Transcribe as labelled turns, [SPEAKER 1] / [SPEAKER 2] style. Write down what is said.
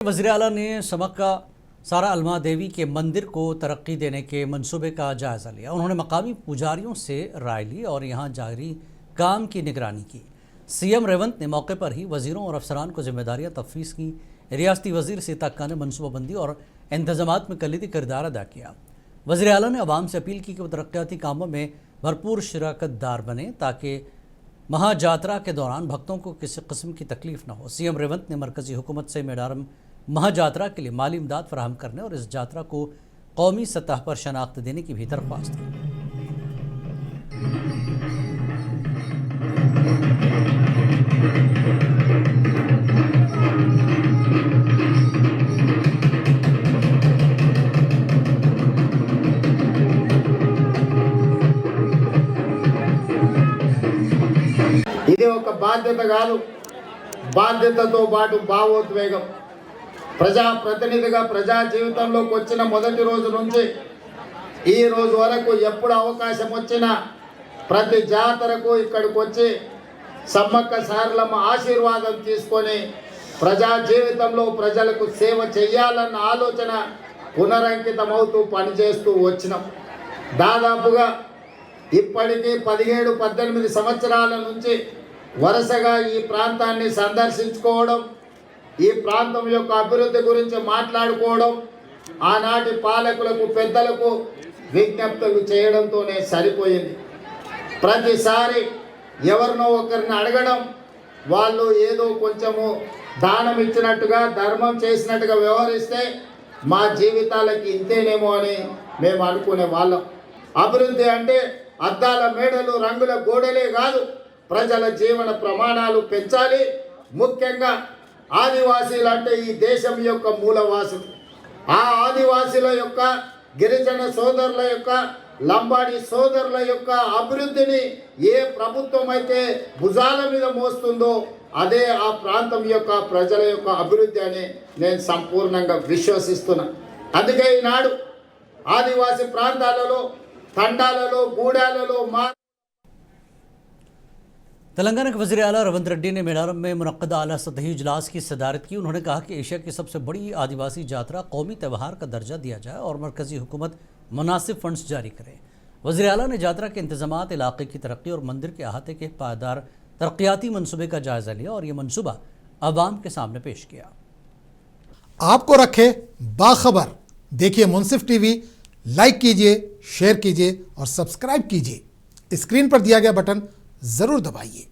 [SPEAKER 1] वज़ीर-ए-आला ने समक्का सारा अलमा देवी के मंदिर को तरक्की देने के मंसूबे का जायज़ा लिया। उन्होंने मकामी पुजारियों से राय ली और यहाँ जारी काम की निगरानी की। सीएम रेवंत ने मौके पर ही वज़ीरों और अफसरान को जिम्मेदारियाँ तफ़वीज़ की। रियासती वज़ीर सीताक खान ने मनसूबाबंदी और इंतज़ामात में कलीदी किरदार अदा किया। वज़ीर-ए-आला ने अवाम से अपील की कि वो तरक्याती कामों में भरपूर शिराकतदार बने ताकि महाजात्रा के दौरान भक्तों को किसी किस्म की तकलीफ न हो। सीएम रेवंत ने मरकज़ी हुकूमत से मेडारम महाजात्रा के लिए माली इमदाद फराहम करने और इस यात्रा को कौमी सतह पर शनाख्त देने की भी दरख्वास्त की।
[SPEAKER 2] ఇది ఒక బాధ్యత కాదు, బాధ్యతతో పాటు భావోద్వేగం. ప్రజాప్రతినిధిగా ప్రజా జీవితంలోకి వచ్చిన మొదటి రోజు నుంచి ఈ రోజు వరకు ఎప్పుడు అవకాశం వచ్చినా ప్రతి జాతరకు ఇక్కడికి వచ్చి సమ్మక్క సారలమ్మ ఆశీర్వాదం తీసుకొని ప్రజా జీవితంలో ప్రజలకు సేవ చేయాలన్న ఆలోచన పునరంకితమవుతూ పనిచేస్తూ వచ్చినాం. దాదాపుగా ఇప్పటికీ 17-18 సంవత్సరాల నుంచి వరుసగా ఈ ప్రాంతాన్ని సందర్శించుకోవడం, ఈ ప్రాంతం యొక్క అభివృద్ధి గురించి మాట్లాడుకోవడం, ఆనాటి పాలకులకు పెద్దలకు విజ్ఞప్తులు చేయడంతోనే సరిపోయింది. ప్రతిసారి ఎవరినో ఒకరిని అడగడం, వాళ్ళు ఏదో కొంచెము దానం ఇచ్చినట్టుగా ధర్మం చేసినట్టుగా వ్యవహరిస్తే మా జీవితాలకి ఇంతేనేమో అని మేము అనుకునే వాళ్ళం. అభివృద్ధి అంటే అద్దాల మేడలు రంగుల గోడలే కాదు, ప్రజల జీవన ప్రమాణాలు పెంచాలి. ముఖ్యంగా ఆదివాసీలు అంటే ఈ దేశం యొక్క మూలవాసులు. ఆ ఆదివాసీల యొక్క గిరిజన సోదరుల యొక్క లంబాడి సోదరుల యొక్క అభివృద్ధిని ఏ ప్రభుత్వం అయితే భుజాల మీద మోస్తుందో అదే ఆ ప్రాంతం యొక్క ప్రజల యొక్క అభివృద్ధి అని నేను సంపూర్ణంగా విశ్వసిస్తున్నా. అందుకే ఈనాడు ఆదివాసీ ప్రాంతాలలో తండాలలో గూడాలలో
[SPEAKER 1] तेलंगाना के वज़ीर-ए-आला रवंत रेड्डी ने मेडारम में मुनक्कदा आला सतही इजलास की सदारत की। उन्होंने कहा कि एशिया की सबसे बड़ी आदिवासी यात्रा कौमी त्यौहार का दर्जा दिया जाए और मरकज़ी हुकूमत मुनासिब फंड्स जारी करे। वज़ीर-ए-आला ने यात्रा के इंतजामात, इलाके की तरक्की और मंदिर के अहाते के पायदार तरक्याती मनसूबे का जायज़ा लिया और ये मनसूबा अवाम के सामने पेश किया।
[SPEAKER 3] आपको रखे बाखबर, देखिए मुंसिफ टीवी, लाइक कीजिए, शेयर कीजिए और सब्सक्राइब कीजिए। स्क्रीन पर दिया गया बटन जरूर दबाइए।